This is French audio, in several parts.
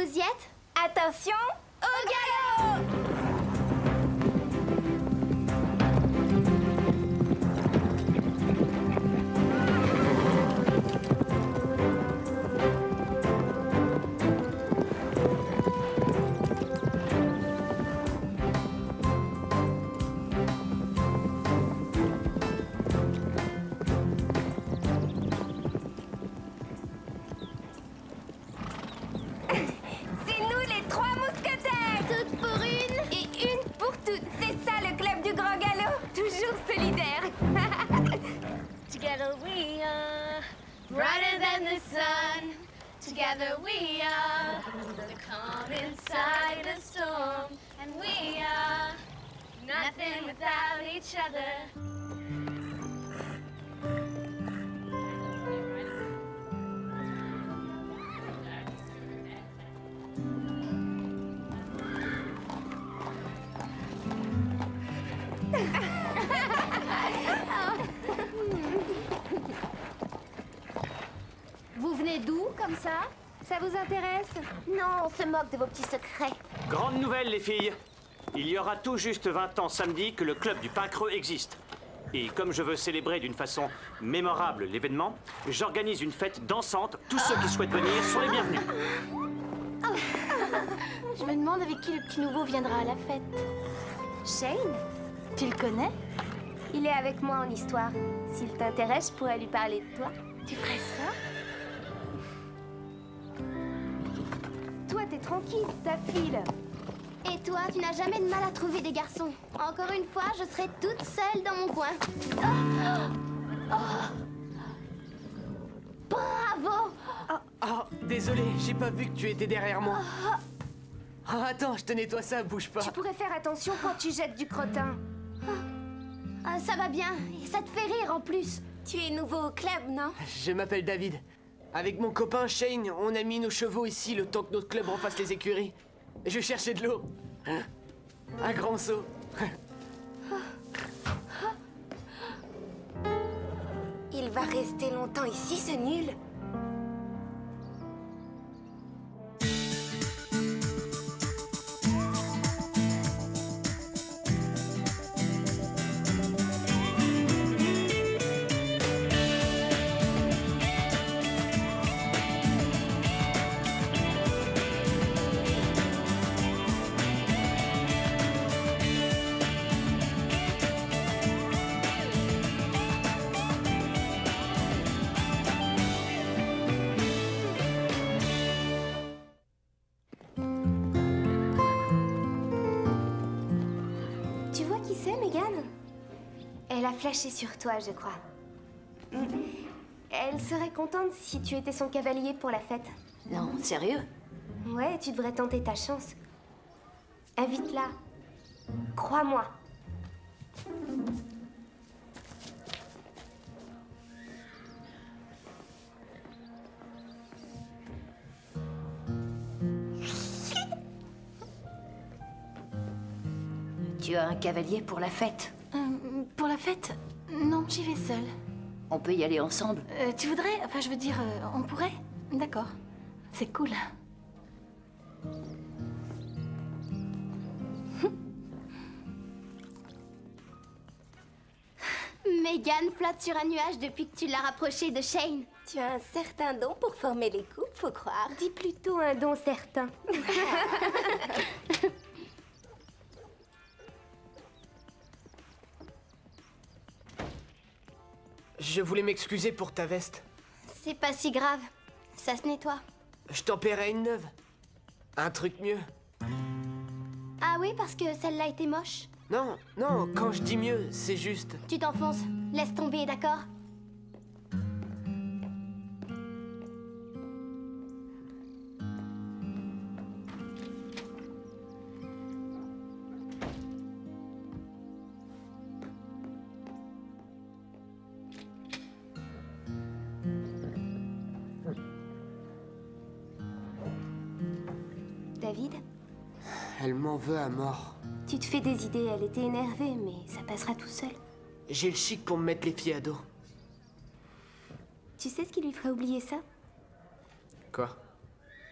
Vous y êtes? Attention, au galop! Together we are brighter than the sun. Together we are the calm inside the storm. And we are nothing without each other. Vous venez d'où, comme ça? Ça vous intéresse? Non, on se moque de vos petits secrets. Grande nouvelle, les filles. Il y aura tout juste 20 ans samedi que le club du Pain Creux existe. Et comme je veux célébrer d'une façon mémorable l'événement, j'organise une fête dansante. Tous ceux qui souhaitent venir sont les bienvenus. Je me demande avec qui le petit nouveau viendra à la fête. Shane? Tu le connais? Il est avec moi en histoire. S'il t'intéresse, je pourrais lui parler de toi. Tu ferais ça? Toi, t'es tranquille, ta file. Et toi, tu n'as jamais de mal à trouver des garçons. Encore une fois, je serai toute seule dans mon coin. Bravo! Oh, désolé, j'ai pas vu que tu étais derrière moi. Oh, attends, je te nettoie ça, bouge pas. Tu pourrais faire attention quand tu jettes du crottin. Ça va bien, et ça te fait rire en plus. Tu es nouveau au club, non? Je m'appelle David. Avec mon copain Shane, on a mis nos chevaux ici le temps que notre club refasse les écuries. Je cherchais de l'eau. Un grand seau. Il va rester longtemps ici, ce nul. Elle a flashé sur toi, je crois. Elle serait contente si tu étais son cavalier pour la fête. Non, sérieux? Ouais, tu devrais tenter ta chance. Invite-la. Crois-moi. Tu as un cavalier pour la fête? Pour la fête? Non, j'y vais seule. On peut y aller ensemble? Tu voudrais? Enfin, je veux dire, on pourrait? D'accord. C'est cool. Megan flotte sur un nuage depuis que tu l'as rapprochée de Shane. Tu as un certain don pour former les couples, faut croire. Dis plutôt un don certain. Je voulais m'excuser pour ta veste. C'est pas si grave. Ça se nettoie. Je t'en paierai une neuve. Un truc mieux. Ah oui, parce que celle-là était moche? Non, non, quand je dis mieux, c'est juste... Tu t'enfonces. Laisse tomber, d'accord? David? Elle m'en veut à mort. Tu te fais des idées, elle était énervée, mais ça passera tout seul. J'ai le chic pour me mettre les filles à dos. Tu sais ce qui lui ferait oublier ça? Quoi?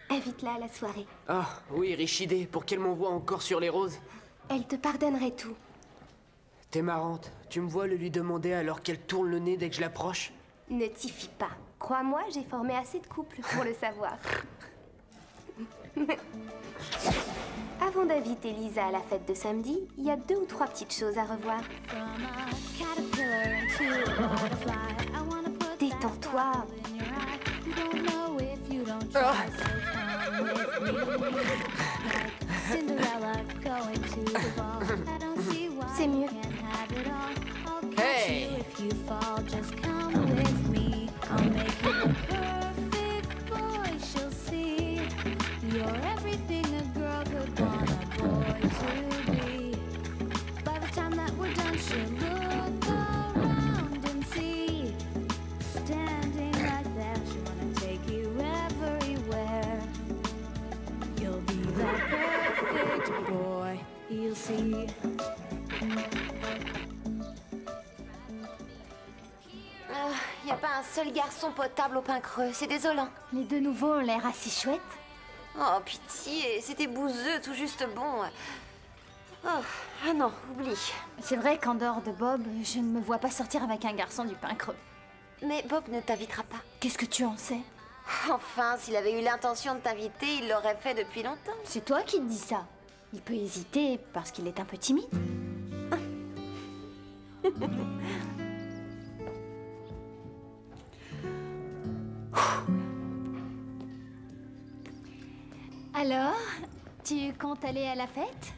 Invite-la à la soirée. Ah, oui, riche idée, pour qu'elle m'envoie encore sur les roses. Elle te pardonnerait tout. T'es marrante. Tu me vois le lui demander alors qu'elle tourne le nez dès que je l'approche? Ne t'y fie pas. Crois-moi, j'ai formé assez de couples pour le savoir. Avant d'inviter Lisa à la fête de samedi, il y a 2 ou 3 petites choses à revoir. Détends-toi. C'est mieux. Hey! Y a pas un seul garçon potable au pain creux, c'est désolant. Les 2 nouveaux ont l'air assez chouettes. Oh, pitié, c'était bouseux, tout juste bon. Oh, ah non, oublie. C'est vrai qu'en dehors de Bob, je ne me vois pas sortir avec un garçon du pain creux. Mais Bob ne t'invitera pas. Qu'est-ce que tu en sais? Enfin, s'il avait eu l'intention de t'inviter, il l'aurait fait depuis longtemps. C'est toi qui te dis ça. Il peut hésiter parce qu'il est un peu timide. Alors, tu comptes aller à la fête?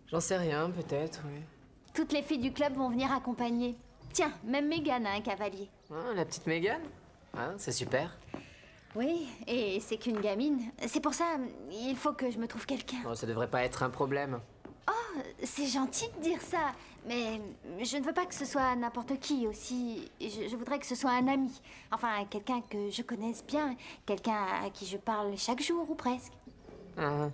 J'en sais rien, peut-être, oui. Toutes les filles du club vont venir accompagner. Tiens, même Megan a un cavalier. Ah, la petite Megan? Ah, c'est super. Oui, et c'est qu'une gamine. C'est pour ça, il faut que je me trouve quelqu'un. Oh, ça devrait pas être un problème. Oh, c'est gentil de dire ça, mais je ne veux pas que ce soit n'importe qui aussi. Je voudrais que ce soit un ami. Enfin, quelqu'un que je connaisse bien, quelqu'un à qui je parle chaque jour ou presque. Ah.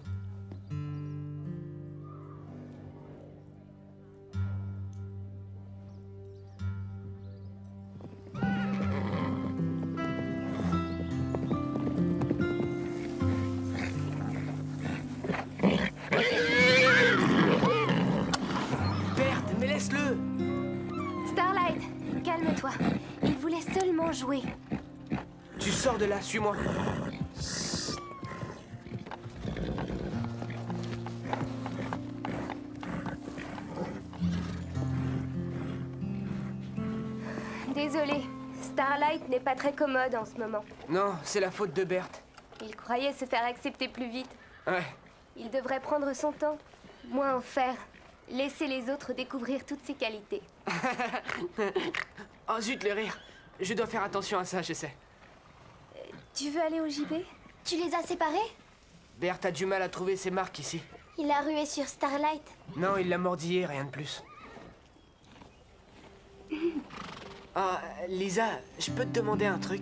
Berthe, mais laisse-le! Starlight, calme-toi. Il voulait seulement jouer. Tu sors de là, suis-moi. Désolée, Starlight n'est pas très commode en ce moment. Non, c'est la faute de Berthe. Il croyait se faire accepter plus vite. Ouais. Il devrait prendre son temps, moins en faire. Laisser les autres découvrir toutes ses qualités. Oh zut, le rire. Je dois faire attention à ça, je sais. Tu veux aller au JB? Tu les as séparés? Berthe a du mal à trouver ses marques ici. Il a rué sur Starlight. Non, il l'a mordillé, rien de plus. Ah, Lisa, je peux te demander un truc?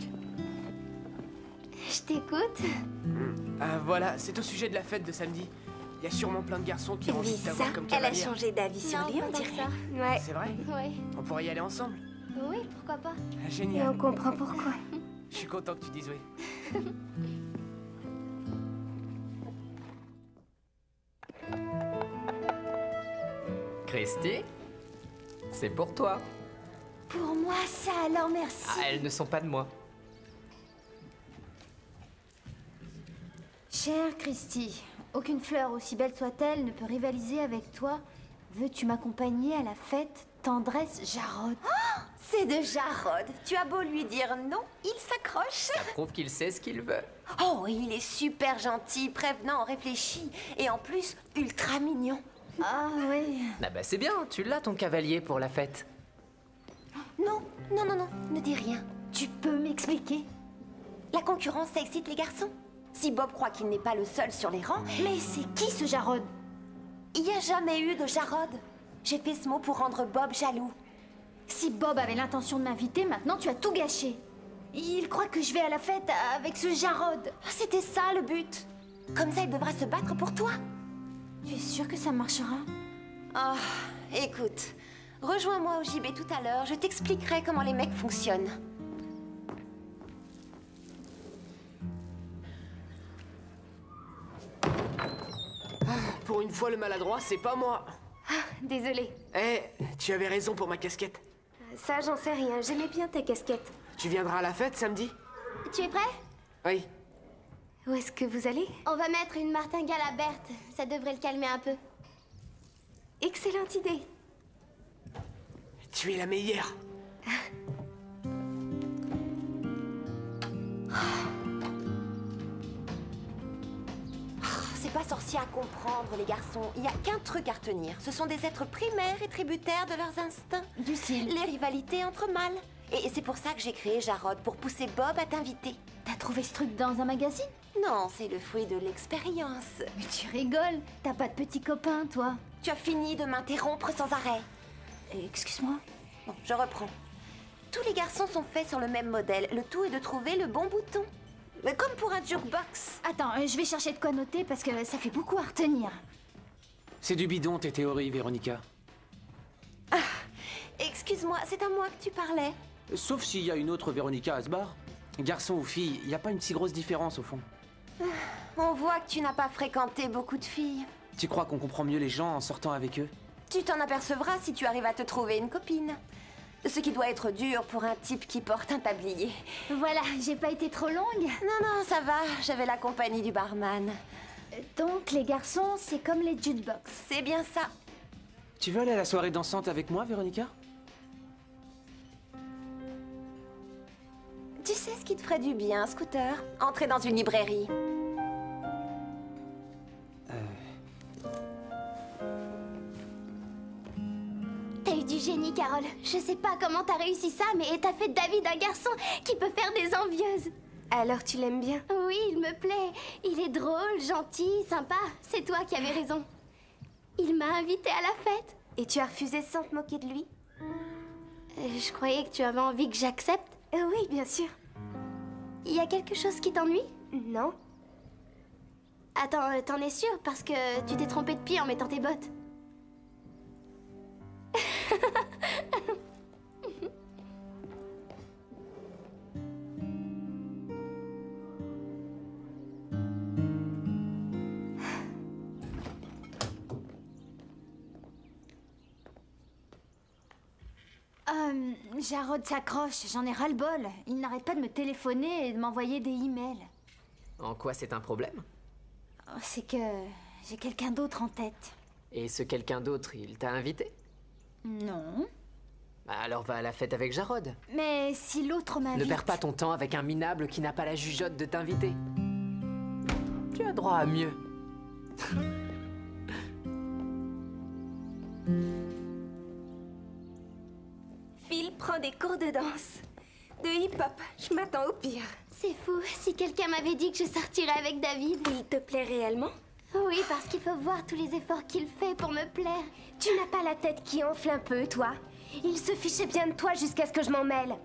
Je t'écoute. Ah, Voilà, c'est au sujet de la fête de samedi. Il y a sûrement plein de garçons qui ont envie de Lisa, t'avoir comme elle a cavalière. changé d'avis sur lui, on dirait. Ouais. C'est vrai? Oui. On pourrait y aller ensemble. Oui, pourquoi pas? Ah, Et génial. on comprend pourquoi. Je suis content que tu dises oui. Christy, c'est pour toi. Pour moi, ça, alors merci. Ah, elles ne sont pas de moi. Chère Christy, aucune fleur, aussi belle soit-elle, ne peut rivaliser avec toi. Veux-tu m'accompagner à la fête Tendresse Jarod? C'est de Jarod. Tu as beau lui dire non, il s'accroche. Ça prouve qu'il sait ce qu'il veut. Oh, il est super gentil, prévenant, réfléchi. Et en plus, ultra mignon. Ah oui. Ah bah c'est bien, tu l'as ton cavalier pour la fête. Non, non, non, non, ne dis rien. Tu peux m'expliquer? La concurrence, ça excite les garçons. Si Bob croit qu'il n'est pas le seul sur les rangs, Mais c'est qui ce Jarod? il n'y a jamais eu de Jarod. J'ai fait ce mot pour rendre Bob jaloux. Si Bob avait l'intention de m'inviter, maintenant tu as tout gâché. Il croit que je vais à la fête avec ce Jarod. C'était ça le but. Comme ça, il devra se battre pour toi. Tu es sûre que ça marchera? Oh, écoute, rejoins-moi au JB tout à l'heure, je t'expliquerai comment les mecs fonctionnent. Pour une fois, le maladroit, c'est pas moi. Désolée. Eh, tu avais raison pour ma casquette. Ça, j'en sais rien. J'aimais bien ta casquette. Tu viendras à la fête samedi? Tu es prêt? Oui. Où est-ce que vous allez? On va mettre une martingale à Berthe. Ça devrait le calmer un peu. Excellente idée. Tu es la meilleure. C'est pas sorcier à comprendre, les garçons. Il n'y a qu'un truc à retenir. Ce sont des êtres primaires et tributaires de leurs instincts. Lucille. Les rivalités entre mâles. Et c'est pour ça que j'ai créé Jarod, pour pousser Bob à t'inviter. T'as trouvé ce truc dans un magazine? Non, c'est le fruit de l'expérience. Mais tu rigoles. T'as pas de petit copain, toi? Tu as fini de m'interrompre sans arrêt. Excuse-moi. Bon, je reprends. Tous les garçons sont faits sur le même modèle. Le tout est de trouver le bon bouton. Mais comme pour un jukebox. Attends, je vais chercher de quoi noter parce que ça fait beaucoup à retenir. C'est du bidon, tes théories, Véronica. Excuse-moi, c'est à moi que tu parlais. Sauf s'il y a une autre Véronica à ce bar. Garçon ou fille, il n'y a pas une si grosse différence au fond. On voit que tu n'as pas fréquenté beaucoup de filles. Tu crois qu'on comprend mieux les gens en sortant avec eux? Tu t'en apercevras si tu arrives à te trouver une copine. Ce qui doit être dur pour un type qui porte un tablier. Voilà, j'ai pas été trop longue. Non, ça va, j'avais la compagnie du barman. Donc les garçons, c'est comme les jukebox. C'est bien ça. Tu veux aller à la soirée dansante avec moi, Véronica? Tu sais ce qui te ferait du bien, Scooter? Entrer dans une librairie. T'as eu du génie, Carole. Je sais pas comment t'as réussi ça, mais t'as fait de David un garçon qui peut faire des envieuses. Alors tu l'aimes bien? Oui, il me plaît. Il est drôle, gentil, sympa. C'est toi qui avais raison. Il m'a invité à la fête. Et tu as refusé sans te moquer de lui? Je croyais que tu avais envie que j'accepte. Oui, bien sûr. Il y a quelque chose qui t'ennuie? Non. Attends, t'en es sûre? Parce que tu t'es trompée de pied en mettant tes bottes. Jarod s'accroche, j'en ai ras-le-bol. Il n'arrête pas de me téléphoner et de m'envoyer des emails. En quoi c'est un problème? C'est que j'ai quelqu'un d'autre en tête. Et ce quelqu'un d'autre, il t'a invité? Non. Bah alors va à la fête avec Jarod. Mais si l'autre m'invite... Ne perds pas ton temps avec un minable qui n'a pas la jugeote de t'inviter. Tu as droit à mieux. Phil prend des cours de danse. De hip-hop. Je m'attends au pire. C'est fou. Si quelqu'un m'avait dit que je sortirais avec David... Il te plaît réellement? Oui, parce qu'il faut voir tous les efforts qu'il fait pour me plaire. Tu n'as pas la tête qui enfle un peu, toi? Il se fichait bien de toi jusqu'à ce que je m'en mêle.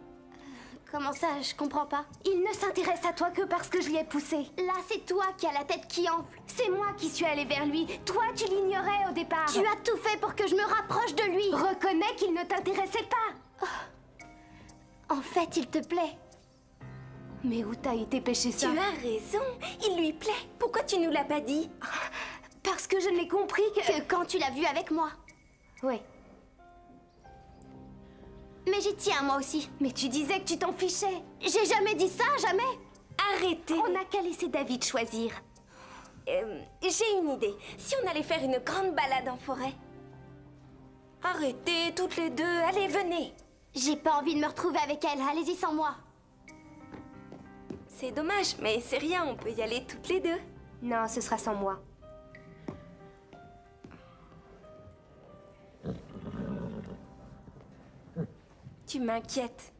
Comment ça? Je comprends pas. Il ne s'intéresse à toi que parce que je l'ai poussé. Là, c'est toi qui as la tête qui enfle. C'est moi qui suis allée vers lui. Toi, tu l'ignorais au départ. Tu as tout fait pour que je me rapproche de lui. Reconnais qu'il ne t'intéressait pas. En fait, il te plaît. Mais où t'as été pêcher ça? Tu as raison. Il lui plaît. Pourquoi tu nous l'as pas dit? Parce que je n'ai compris que quand tu l'as vu avec moi. Oui. Mais j'y tiens, moi aussi. Mais tu disais que tu t'en fichais. J'ai jamais dit ça, jamais. Arrêtez. On n'a qu'à laisser David choisir. J'ai une idée. Si on allait faire une grande balade en forêt? Arrêtez, toutes les deux. Allez, venez. J'ai pas envie de me retrouver avec elle. Allez-y sans moi. C'est dommage, mais c'est rien. On peut y aller toutes les deux. Non, ce sera sans moi. Tu m'inquiètes.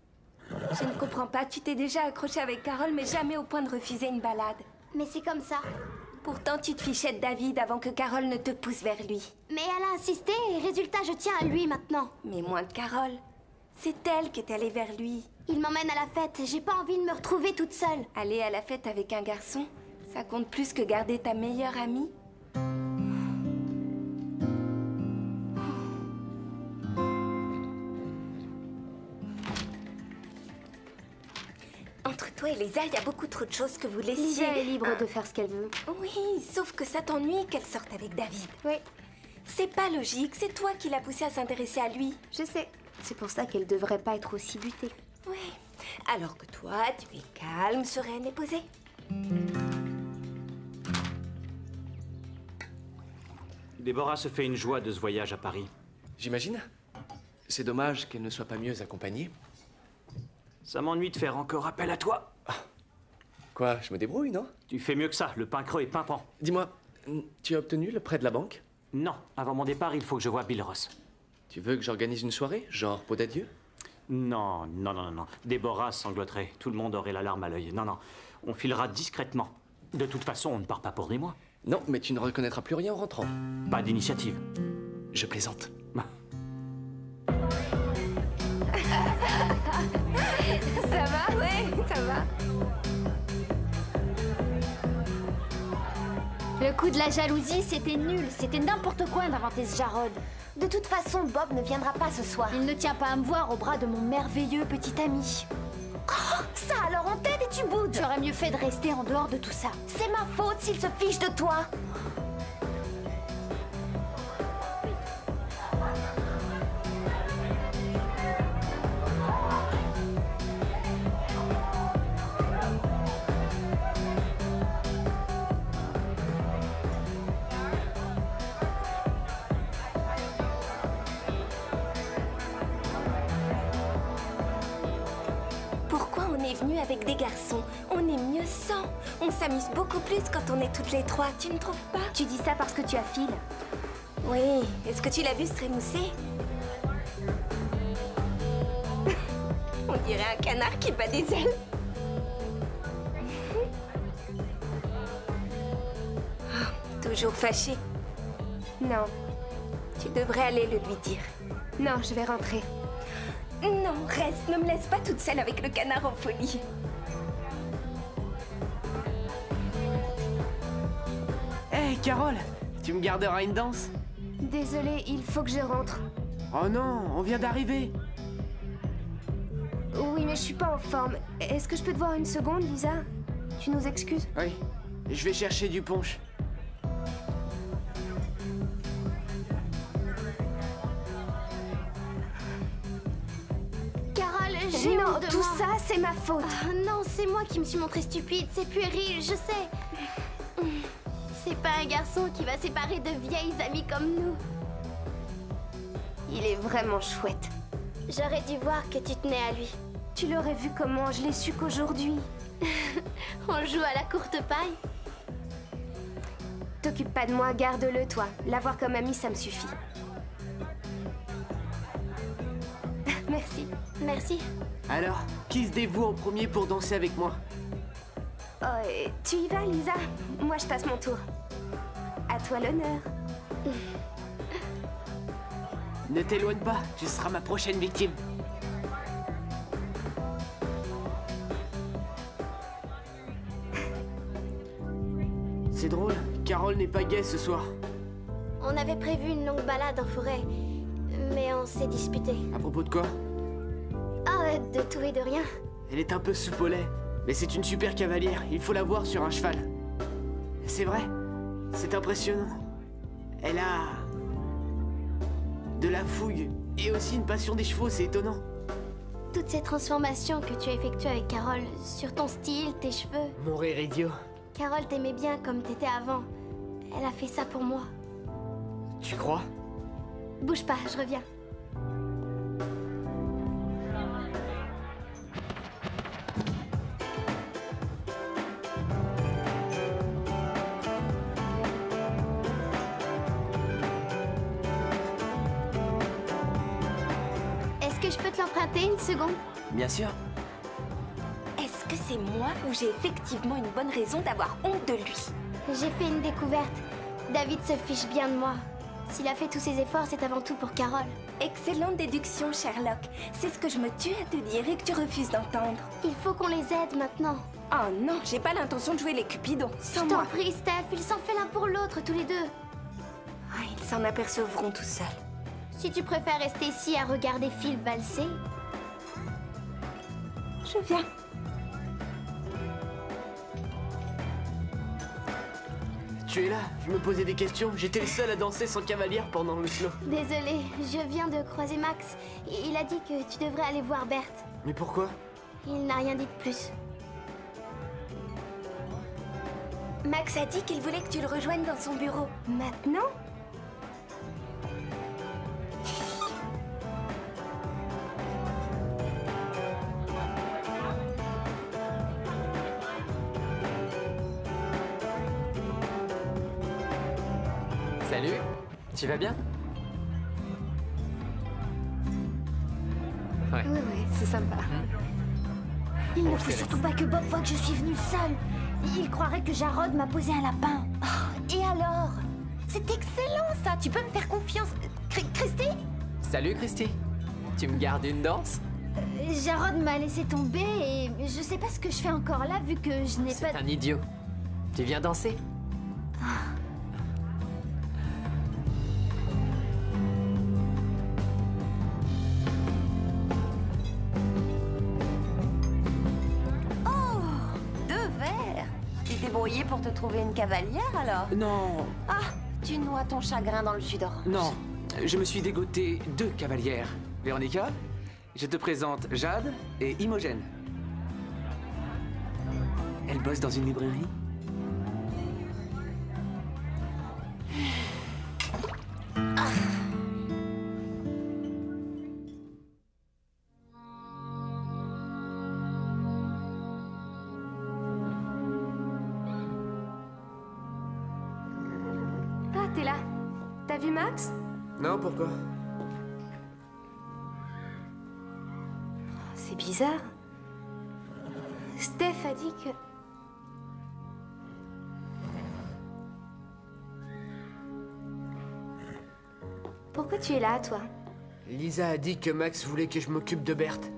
Je ne comprends pas. Tu t'es déjà accroché avec Carole, mais jamais au point de refuser une balade. Mais c'est comme ça. Pourtant, tu te fichais de David avant que Carole ne te pousse vers lui. Mais elle a insisté et résultat, je tiens à lui maintenant. Mais moins que Carole. C'est elle qui est allée vers lui. Il m'emmène à la fête. J'ai pas envie de me retrouver toute seule. Aller à la fête avec un garçon, ça compte plus que garder ta meilleure amie. Entre toi et Lisa, il y a beaucoup trop de choses que vous laissez. Lisa est libre de faire ce qu'elle veut. Oui, sauf que ça t'ennuie qu'elle sorte avec David. Oui, C'est pas logique, c'est toi qui l'as poussée à s'intéresser à lui. je sais. C'est pour ça qu'elle devrait pas être aussi butée. Oui. Alors que toi, tu es calme, sereine et posée. Déborah se fait une joie de ce voyage à Paris. J'imagine. C'est dommage qu'elle ne soit pas mieux accompagnée. Ça m'ennuie de faire encore appel à toi. Quoi, je me débrouille, non? Tu fais mieux que ça, le pain creux est pimpant. Dis-moi, tu as obtenu le prêt de la banque? Non, avant mon départ, il faut que je voie Bill Ross. Tu veux que j'organise une soirée, genre pot d'adieu? Non. Déborah sangloterait. Tout le monde aurait la larme à l'œil. Non. On filera discrètement. De toute façon, on ne part pas pour des mois. Non, mais tu ne reconnaîtras plus rien en rentrant. Pas d'initiative. Je plaisante. Ça va? Ouais, ça va. Le coup de la jalousie, c'était nul. C'était n'importe quoi d'inventer ce Jarod. De toute façon, Bob ne viendra pas ce soir. Il ne tient pas à me voir au bras de mon merveilleux petit ami. Oh, ça alors on t'aide et tu boudes. Tu aurais mieux fait de rester en dehors de tout ça. C'est ma faute s'il se fiche de toi. Pourquoi on est venu avec des garçons? On est mieux sans. On s'amuse beaucoup plus quand on est toutes les trois, tu ne trouves pas? Tu dis ça parce que tu as Phil. Oui. Est-ce que tu l'as vu se trémousser? On dirait un canard qui bat des ailes. Oh, toujours fâché? Non, Tu devrais aller le lui dire. non, je vais rentrer. Non, reste, ne me laisse pas toute seule avec le canard en folie. Hé, Carole, tu me garderas une danse? Désolée, il faut que je rentre. Oh non, on vient d'arriver. Oui, mais je suis pas en forme. Est-ce que je peux te voir une seconde, Lisa? Tu nous excuses? Oui, je vais chercher du punch. Carole, j'ai Non, honte de tout moi. ça, c'est ma faute. Ah, non, c'est moi qui me suis montrée stupide. C'est puéril, je sais. C'est pas un garçon qui va séparer de vieilles amies comme nous. Il est vraiment chouette. J'aurais dû voir que tu tenais à lui. Tu l'aurais vu comment? Je l'ai su qu'aujourd'hui. On joue à la courte paille. T'occupe pas de moi, garde-le, toi. L'avoir comme ami, ça me suffit. Merci. Merci. Alors, qui se dévoue en premier pour danser avec moi? Oh, tu y vas, Lisa? Moi, je passe mon tour. À toi l'honneur. Ne t'éloigne pas, tu seras ma prochaine victime. C'est drôle, Carole n'est pas gaie ce soir. On avait prévu une longue balade en forêt, mais on s'est disputé. À propos de quoi? Ah, de tout et de rien. Elle est un peu soupe au lait, mais c'est une super cavalière, il faut la voir sur un cheval. C'est vrai, c'est impressionnant. Elle a... de la fougue, et aussi une passion des chevaux, c'est étonnant. Toutes ces transformations que tu as effectuées avec Carole, sur ton style, tes cheveux. Mon rire idiot. Carole t'aimait bien comme t'étais avant. Elle a fait ça pour moi. Tu crois? Bouge pas, je reviens. Est-ce que je peux te l'emprunter une seconde? Bien sûr. Est-ce que c'est moi ou j'ai effectivement une bonne raison d'avoir honte de lui? J'ai fait une découverte. David se fiche bien de moi. S'il a fait tous ses efforts, c'est avant tout pour Carole. Excellente déduction, Sherlock. C'est ce que je me tue à te dire et que tu refuses d'entendre. Il faut qu'on les aide maintenant. Oh non, j'ai pas l'intention de jouer les Cupidons. Sans Je t'en moi. prie, Steph, ils s'en fait l'un pour l'autre, tous les deux. Ah, ils s'en apercevront tout seuls. Si tu préfères rester ici à regarder Phil valser, Je viens. Tu es là, je me posais des questions. J'étais le seul à danser sans cavalière pendant le slow. Désolée, je viens de croiser Max. Il a dit que tu devrais aller voir Berthe. Mais pourquoi? Il n'a rien dit de plus. Max a dit qu'il voulait que tu le rejoignes dans son bureau. Maintenant? Salut, tu vas bien? Ouais. Oui, c'est sympa. Il ne faut surtout pas que Bob voie que je suis venue seule. Il croirait que Jarod m'a posé un lapin. Oh, et alors? C'est excellent ça, tu peux me faire confiance. Christy? Salut Christy, tu me gardes une danse? Jarod m'a laissé tomber et je sais pas ce que je fais encore là vu que je n'ai pas... C'est un idiot. Tu viens danser? Débrouillé pour te trouver une cavalière alors? Non, Ah, tu noies ton chagrin dans le jus d'orange. non. Je me suis dégoté 2 cavalières. Véronica, je te présente Jade et Imogen. Elles bossent dans une librairie. Ah, t'es là. T'as vu Max? Non, pourquoi? C'est bizarre. Steph a dit que... Pourquoi tu es là, toi? Lisa a dit que Max voulait que je m'occupe de Berthe.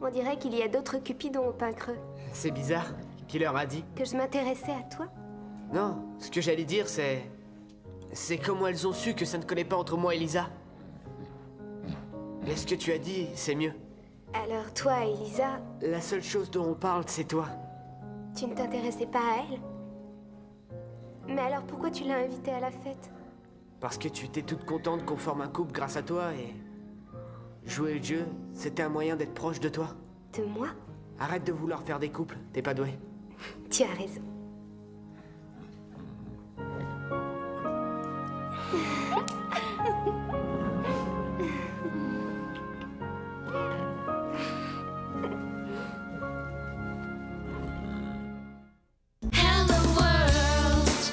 On dirait qu'il y a d'autres cupidons au pain creux. C'est bizarre. Qui leur a dit? Que je m'intéressais à toi? Non, ce que j'allais dire c'est... C'est comment elles ont su que ça ne collait pas entre moi et Lisa. Mais ce que tu as dit, c'est mieux. Alors toi et Lisa, La seule chose dont on parle, c'est toi. tu ne t'intéressais pas à elle? Mais alors pourquoi tu l'as invitée à la fête? Parce que tu étais toute contente qu'on forme un couple grâce à toi et... Jouer le jeu, c'était un moyen d'être proche de toi. De moi? Arrête de vouloir faire des couples, t'es pas doué. Tu as raison. Hello world,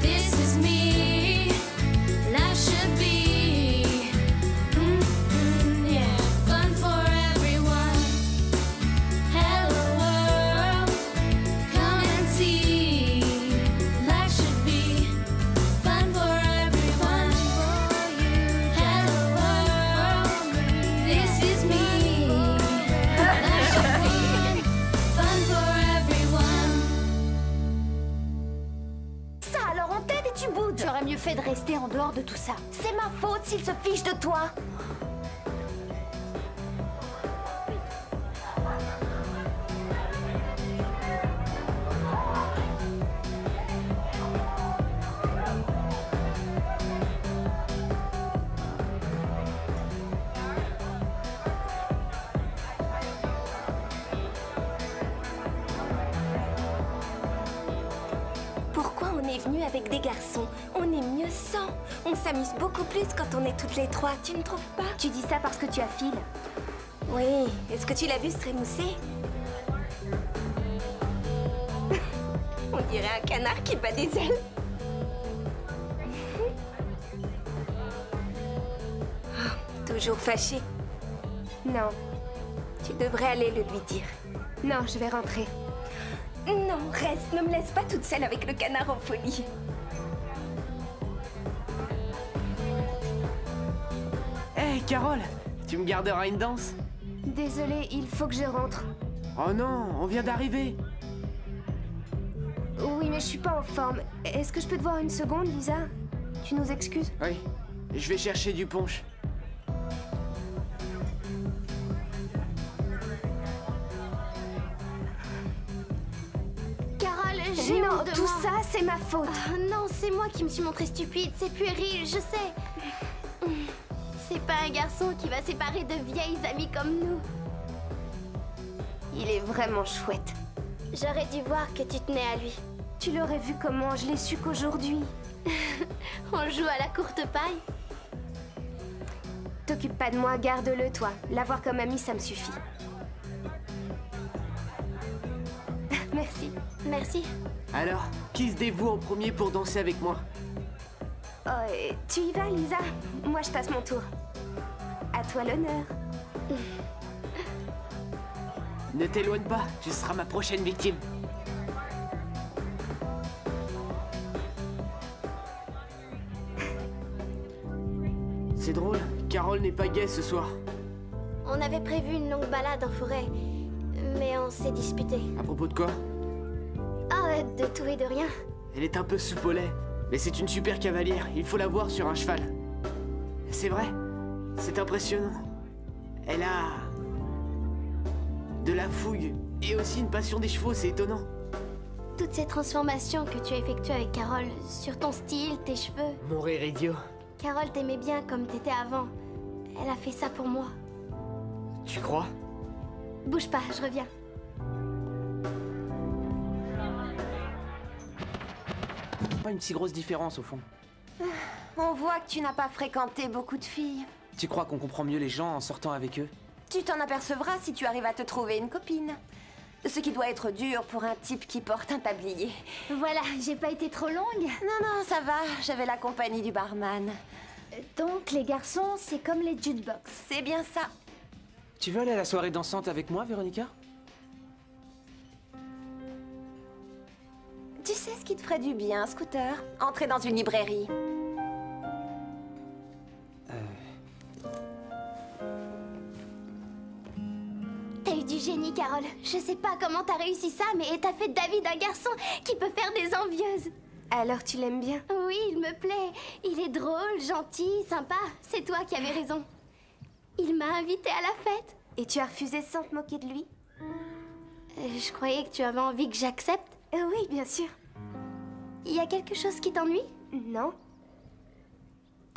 this is me. Life should be, yeah, fun for everyone. Hello world, come and see. Life should be fun for everyone. Hello world, this is me. Life should be fun for everyone. Ça alors on t'aide et tu boudes. J'aurais mieux fait de rester en dehors de tout ça. C'est ma faute s'il se fiche de toi. Pourquoi on est venu avec des garçons? On est mieux sans. On s'amuse beaucoup plus quand on est toutes les trois, tu ne trouves pas? Tu dis ça parce que tu as Phil. Oui, est-ce que tu l'as vu se trémousser? On dirait un canard qui bat des ailes. Oh, toujours fâché. Non, tu devrais aller le lui dire. Non, je vais rentrer. Non, reste, ne me laisse pas toute seule avec le canard en folie. Hé, Carole, tu me garderas une danse? Désolée, il faut que je rentre. Oh non, on vient d'arriver. Oui, mais je suis pas en forme. Est-ce que je peux te voir une seconde, Lisa? Tu nous excuses? Oui, je vais chercher du punch. Carole, J'ai Non, honte de tout moi. ça, c'est ma faute. Ah, non, c'est moi qui me suis montrée stupide. C'est puéril, je sais. C'est pas un garçon qui va séparer de vieilles amies comme nous. Il est vraiment chouette. J'aurais dû voir que tu tenais à lui. Tu l'aurais vu comment, je l'ai su qu'aujourd'hui. On joue à la courte paille. T'occupe pas de moi, garde-le toi. L'avoir comme ami, ça me suffit. Merci. Merci. Alors, qui se dévoue en premier pour danser avec moi? Oh, tu y vas, Lisa? Moi, je passe mon tour. À toi l'honneur. Ne t'éloigne pas, tu seras ma prochaine victime. C'est drôle, Carole n'est pas gaie ce soir. On avait prévu une longue balade en forêt, mais on s'est disputé. À propos de quoi? Ah, de tout et de rien. Elle est un peu soupe au lait, mais c'est une super cavalière, il faut la voir sur un cheval. C'est vrai, c'est impressionnant. Elle a... de la fougue, et aussi une passion des chevaux, c'est étonnant. Toutes ces transformations que tu as effectuées avec Carole, sur ton style, tes cheveux. Mon rire idiot. Carole t'aimait bien comme t'étais avant. Elle a fait ça pour moi. Tu crois? Bouge pas, je reviens. Pas une si grosse différence au fond. On voit que tu n'as pas fréquenté beaucoup de filles. Tu crois qu'on comprend mieux les gens en sortant avec eux? Tu t'en apercevras si tu arrives à te trouver une copine. Ce qui doit être dur pour un type qui porte un tablier. Voilà, j'ai pas été trop longue. Non, ça va, j'avais la compagnie du barman. Donc, les garçons, c'est comme les jukebox. C'est bien ça. Tu veux aller à la soirée dansante avec moi, Véronica? Tu sais ce qui te ferait du bien, Scooter? Entrer dans une librairie. T'as eu du génie, Carole. Je sais pas comment t'as réussi ça, mais t'as fait de David un garçon qui peut faire des envieuses. Alors tu l'aimes bien? Oui, il me plaît. Il est drôle, gentil, sympa. C'est toi qui avais raison. Il m'a invité à la fête. Et tu as refusé sans te moquer de lui? Je croyais que tu avais envie que j'accepte. Oui, bien sûr. Il y a quelque chose qui t'ennuie? Non.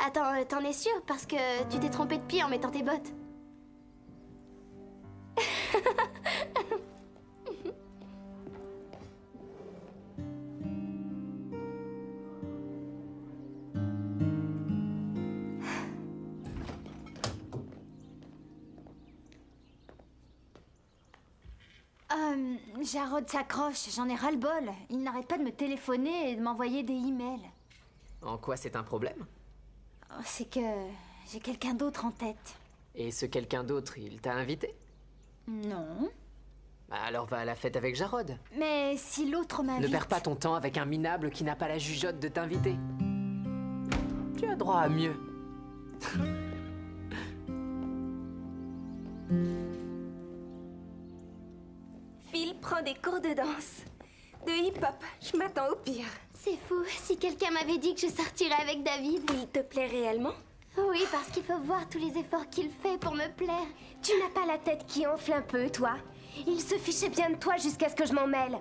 Attends, t'en es sûre? Parce que tu t'es trompée de pied en mettant tes bottes. Jarod s'accroche, j'en ai ras-le-bol. Il n'arrête pas de me téléphoner et de m'envoyer des emails. En quoi c'est un problème? Oh, c'est que j'ai quelqu'un d'autre en tête. Et ce quelqu'un d'autre, il t'a invité? Non. Bah alors va à la fête avec Jarod. Mais si l'autre m'invite... Ne perds pas ton temps avec un minable qui n'a pas la jugeote de t'inviter. Tu as droit à mieux. Phil prend des cours de danse. De hip-hop, je m'attends au pire. C'est fou, si quelqu'un m'avait dit que je sortirais avec David... Il te plaît réellement? Oui, parce qu'il faut voir tous les efforts qu'il fait pour me plaire. Tu n'as pas la tête qui enfle un peu, toi? Il se fichait bien de toi jusqu'à ce que je m'en mêle.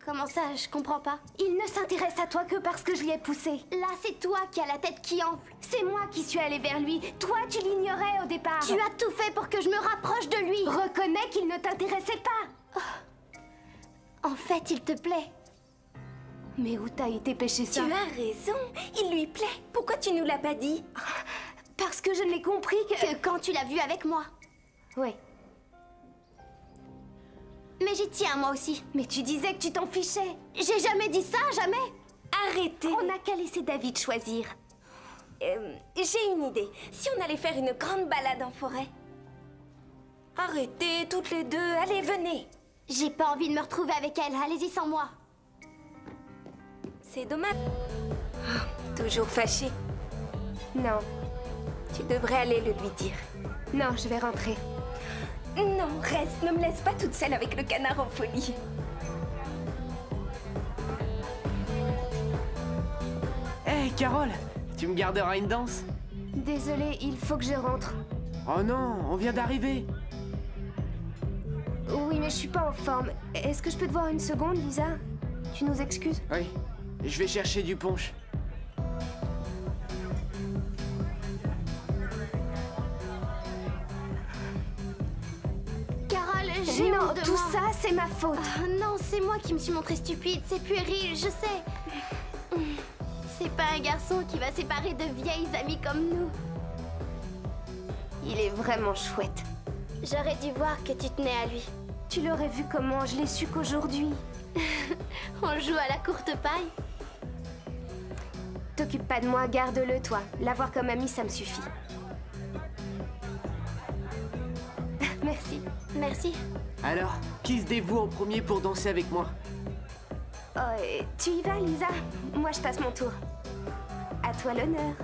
Comment ça, je comprends pas. Il ne s'intéresse à toi que parce que je l'y ai poussé. Là, c'est toi qui as la tête qui enfle. C'est moi qui suis allée vers lui. Toi, tu l'ignorais au départ. Tu as tout fait pour que je me rapproche de lui. Reconnais qu'il ne t'intéressait pas. En fait, il te plaît. Mais où t'as été pêcher ça? Tu as raison, il lui plaît. Pourquoi tu nous l'as pas dit? Parce que je n'ai compris que... quand tu l'as vu avec moi. Oui. Mais j'y tiens, moi aussi. Mais tu disais que tu t'en fichais. J'ai jamais dit ça, jamais. Arrêtez. On n'a qu'à laisser David choisir. J'ai une idée. Si on allait faire une grande balade en forêt? Arrêtez, toutes les deux. Allez, venez. J'ai pas envie de me retrouver avec elle. Allez-y sans moi. C'est dommage. Oh, toujours fâché. Non. Tu devrais aller le lui dire. Non, je vais rentrer. Non, reste. Ne me laisse pas toute seule avec le canard en folie. Hé, Carole, tu me garderas une danse? Désolée, il faut que je rentre. Oh non, on vient d'arriver. Oui, mais je suis pas en forme. Est-ce que je peux te voir une seconde, Lisa? Tu nous excuses? Oui, je vais chercher du punch. Carole, j'ai Non, honte de tout moi. ça, c'est ma faute. Ah, non, c'est moi qui me suis montrée stupide. C'est puéril, je sais. C'est pas un garçon qui va séparer de vieilles amies comme nous. Il est vraiment chouette. J'aurais dû voir que tu tenais à lui. Tu l'aurais vu comment? Je l'ai su qu'aujourd'hui. On joue à la courte paille. T'occupe pas de moi, garde-le, toi. L'avoir comme ami, ça me suffit. Merci. Merci. Alors, qui se dévoue en premier pour danser avec moi? Oh, tu y vas, Lisa? Moi, je passe mon tour. À toi l'honneur.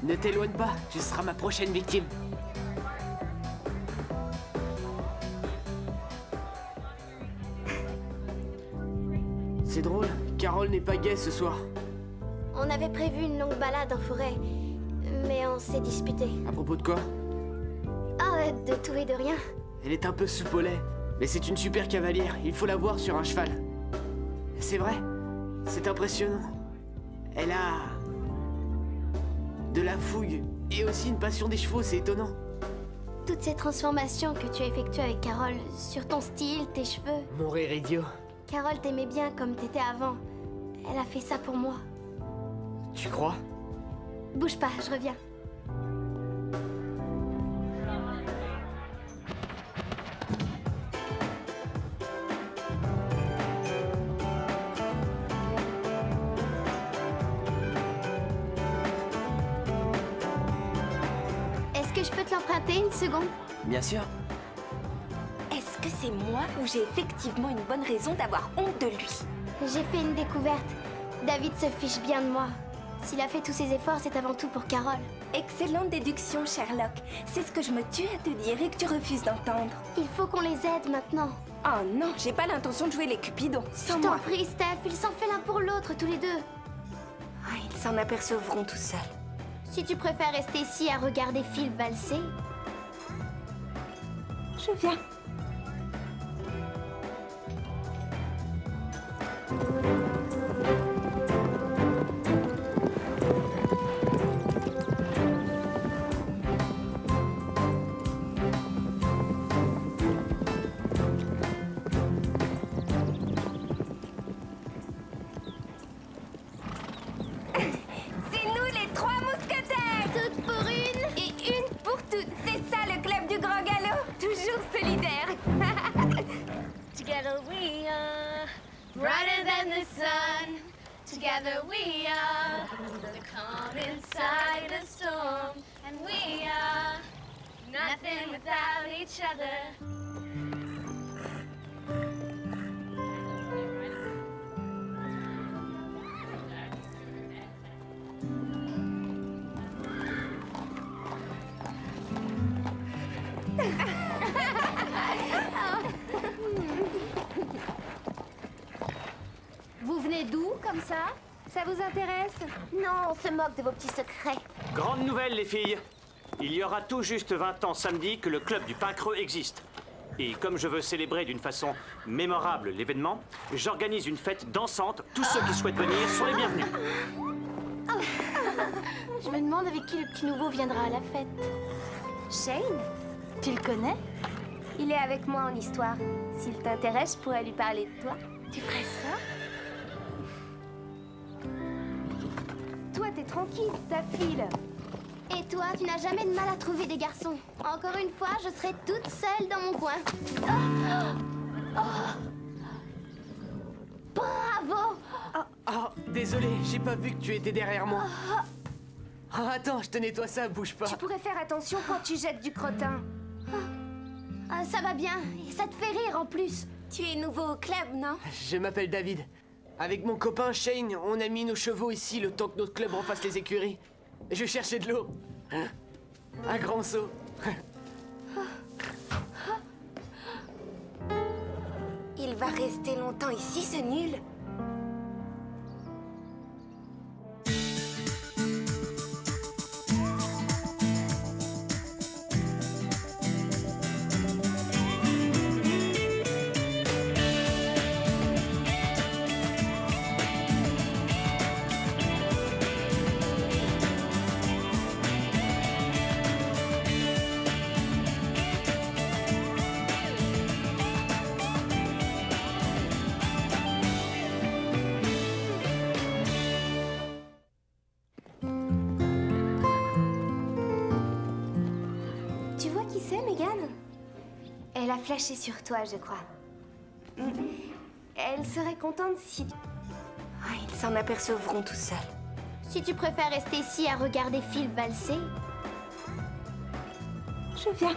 Ne t'éloigne pas, tu seras ma prochaine victime. C'est drôle, Carole n'est pas gaie ce soir. On avait prévu une longue balade en forêt, mais on s'est disputé. À propos de quoi? Ah, de tout et de rien. Elle est un peu soupe au lait, mais c'est une super cavalière, il faut la voir sur un cheval. C'est vrai, c'est impressionnant. Elle a... de la fougue, et aussi une passion des chevaux, c'est étonnant. Toutes ces transformations que tu as effectuées avec Carole, sur ton style, tes cheveux. Mon rire idiot. Carole t'aimait bien comme t'étais avant. Elle a fait ça pour moi. Tu crois? Bouge pas, je reviens. Est-ce que je peux te l'emprunter une seconde? Bien sûr. Est-ce que c'est moi ou j'ai effectivement une bonne raison d'avoir honte de lui? J'ai fait une découverte. David se fiche bien de moi. S'il a fait tous ses efforts, c'est avant tout pour Carole. Excellente déduction, Sherlock. C'est ce que je me tue à te dire et que tu refuses d'entendre. Il faut qu'on les aide maintenant. Oh non, j'ai pas l'intention de jouer les Cupidons. Sans Je t'en moi. prie, Steph, ils s'en fait l'un pour l'autre, tous les deux. Ah, ils s'en apercevront tout seuls. Si tu préfères rester ici à regarder Phil valser... Je viens. C'est nous les trois mousquetaires! Toutes pour une. Et une pour toutes. C'est ça le club du Grand Galop. Toujours solidaire. Together we are brighter than the sun. Together we are the calm inside a storm. And we are nothing without each other. Vous venez d'où, comme ça? Ça vous intéresse? Non, on se moque de vos petits secrets. Grande nouvelle, les filles. Il y aura tout juste 20 ans samedi que le club du Pain Creux existe. Et comme je veux célébrer d'une façon mémorable l'événement, j'organise une fête dansante. Tous ceux qui souhaitent venir sont les bienvenus. Je me demande avec qui le petit nouveau viendra à la fête. Shane, Tu le connais? il est avec moi en histoire. S'il t'intéresse, je pourrais lui parler de toi. Tu ferais ça? Toi, t'es tranquille, ta file. Et toi, tu n'as jamais de mal à trouver des garçons. Encore une fois, je serai toute seule dans mon coin. Bravo! Oh, désolé, j'ai pas vu que tu étais derrière moi. Oh, attends, je te nettoie ça, bouge pas. Tu pourrais faire attention quand tu jettes du crottin. Ah, ça va bien, et ça te fait rire en plus. Tu es nouveau au club, non? Je m'appelle David. Avec mon copain Shane, on a mis nos chevaux ici le temps que notre club refasse les écuries. Je cherchais de l'eau. Un grand seau. Il va rester longtemps ici, ce nul. Megan? Elle a flashé sur toi, je crois. Elle serait contente si... Ah, ils s'en apercevront tout seuls. Si tu préfères rester ici à regarder Phil valser... Je viens.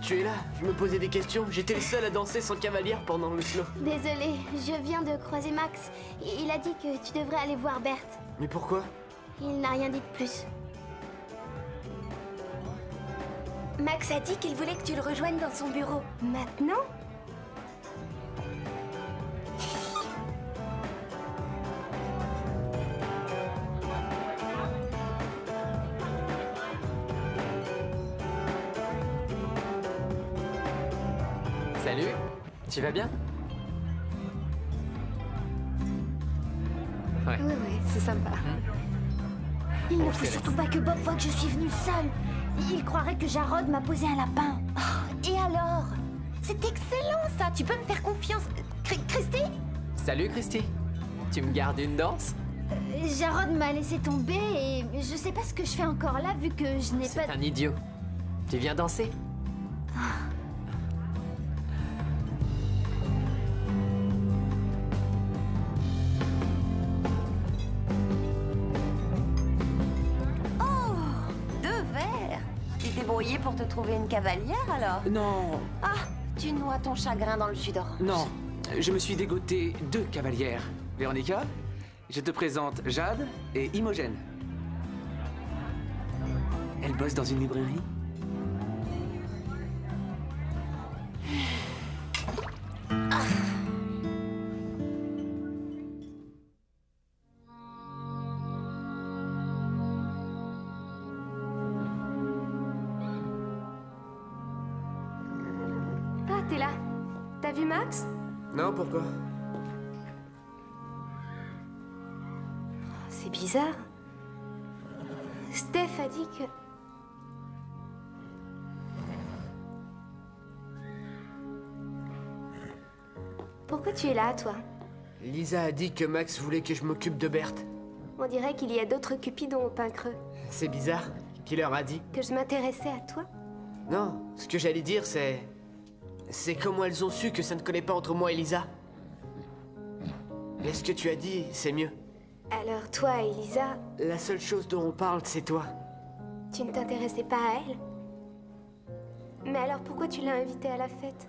Tu es là, je me posais des questions. J'étais le seul à danser sans cavalière pendant le slow. Désolée, je viens de croiser Max. Il a dit que tu devrais aller voir Berthe. Mais pourquoi? Il n'a rien dit de plus. Max a dit qu'il voulait que tu le rejoignes dans son bureau. Maintenant? Salut, tu vas bien? Ouais. Oui, c'est sympa. Il ne faut surtout pas que Bob voie que je suis venue seule. Il croirait que Jarod m'a posé un lapin. Et alors? C'est excellent ça, tu peux me faire confiance. Christy? Salut Christy, tu me gardes une danse? Jarod m'a laissé tomber et je sais pas ce que je fais encore là vu que je n'ai pas... C'est un idiot. Tu viens danser? Débrouillé pour te trouver une cavalière alors? Non, Ah, tu noies ton chagrin dans le jus d'orange. non. Je me suis dégoté 2 cavalières. Véronica, je te présente Jade et Imogène. Elles bossent dans une librairie. Ah, t'es là. T'as vu Max? Non, pourquoi? C'est bizarre. Steph a dit que... Pourquoi tu es là, toi? Lisa a dit que Max voulait que je m'occupe de Berthe. On dirait qu'il y a d'autres cupidons au pain creux. C'est bizarre. Qui leur a dit? Que je m'intéressais à toi? Non, ce que j'allais dire, c'est... C'est comment elles ont su que ça ne collait pas entre moi et Lisa. Mais ce que tu as dit, c'est mieux. Alors toi et Lisa, La seule chose dont on parle, c'est toi. tu ne t'intéressais pas à elle? Mais alors pourquoi tu l'as invitée à la fête?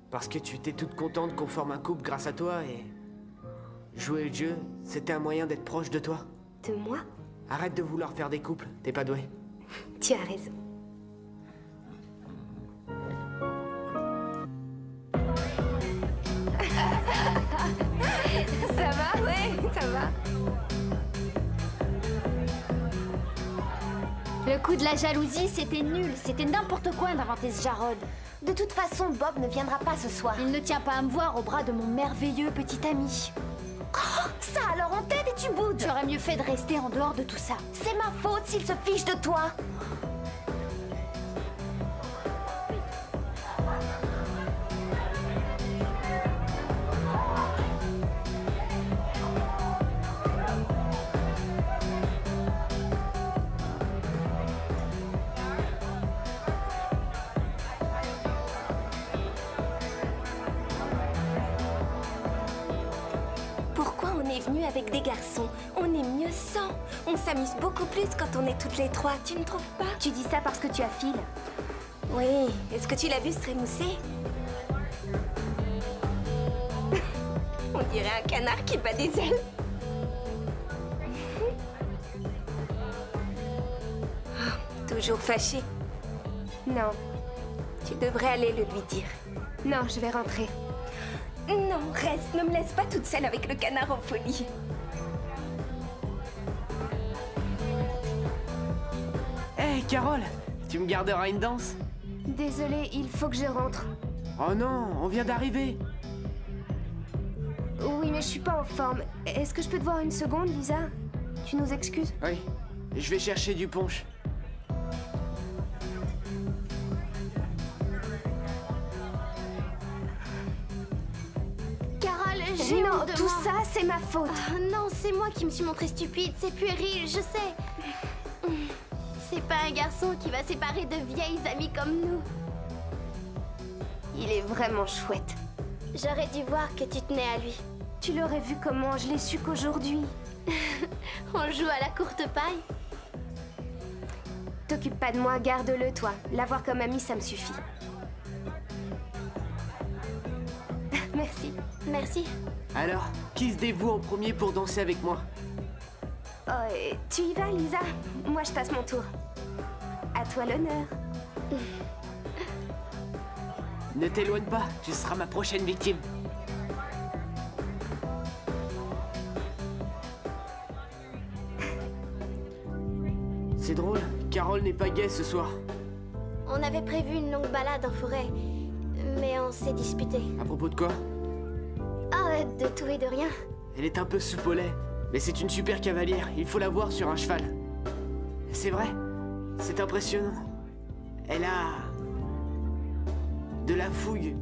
Parce que tu étais toute contente qu'on forme un couple grâce à toi et... Jouer le jeu, c'était un moyen d'être proche de toi. De moi? Arrête de vouloir faire des couples, t'es pas doué. Tu as raison. Ça va? Ouais, ça va. Le coup de la jalousie, c'était nul. C'était n'importe quoi d'inventer ce Jarod. De toute façon, Bob ne viendra pas ce soir. Il ne tient pas à me voir au bras de mon merveilleux petit ami. Oh, ça alors en tête et tu boudes. Tu aurais mieux fait de rester en dehors de tout ça. C'est ma faute s'il se fiche de toi. Pourquoi on est venu avec des garçons? On est mieux sans. On s'amuse beaucoup plus quand on est toutes les trois, tu ne trouves pas? Tu dis ça parce que tu as Phil. Oui, est-ce que tu l'as vu se trémousser? On dirait un canard qui bat des ailes. Oh, toujours fâché. Non, tu devrais aller le lui dire. Non, je vais rentrer. Non, reste, ne me laisse pas toute seule avec le canard en folie. Hé, Carole, tu me garderas une danse? Désolée, il faut que je rentre. Oh non, on vient d'arriver. Oui, mais je suis pas en forme. Est-ce que je peux te voir une seconde, Lisa? Tu nous excuses? Oui, je vais chercher du punch. Carole, j'ai Non, honte de tout moi. ça, c'est ma faute. Ah, non, c'est moi qui me suis montrée stupide. C'est puéril, je sais. C'est pas un garçon qui va séparer de vieilles amies comme nous. Il est vraiment chouette. J'aurais dû voir que tu tenais à lui. Tu l'aurais vu comment? Je l'ai su qu'aujourd'hui. On joue à la courte paille. T'occupe pas de moi, garde-le toi. L'avoir comme ami, ça me suffit. Merci. Merci. Alors, qui se dévoue en premier pour danser avec moi? Oh, tu y vas, Lisa? Moi, je passe mon tour. À toi l'honneur. Ne t'éloigne pas, tu seras ma prochaine victime. C'est drôle, Carole n'est pas gaie ce soir. On avait prévu une longue balade en forêt, mais on s'est disputé. À propos de quoi? Ah, de tout et de rien. Elle est un peu soupe au lait, mais c'est une super cavalière, il faut la voir sur un cheval. C'est vrai, c'est impressionnant. Elle a... de la fougue.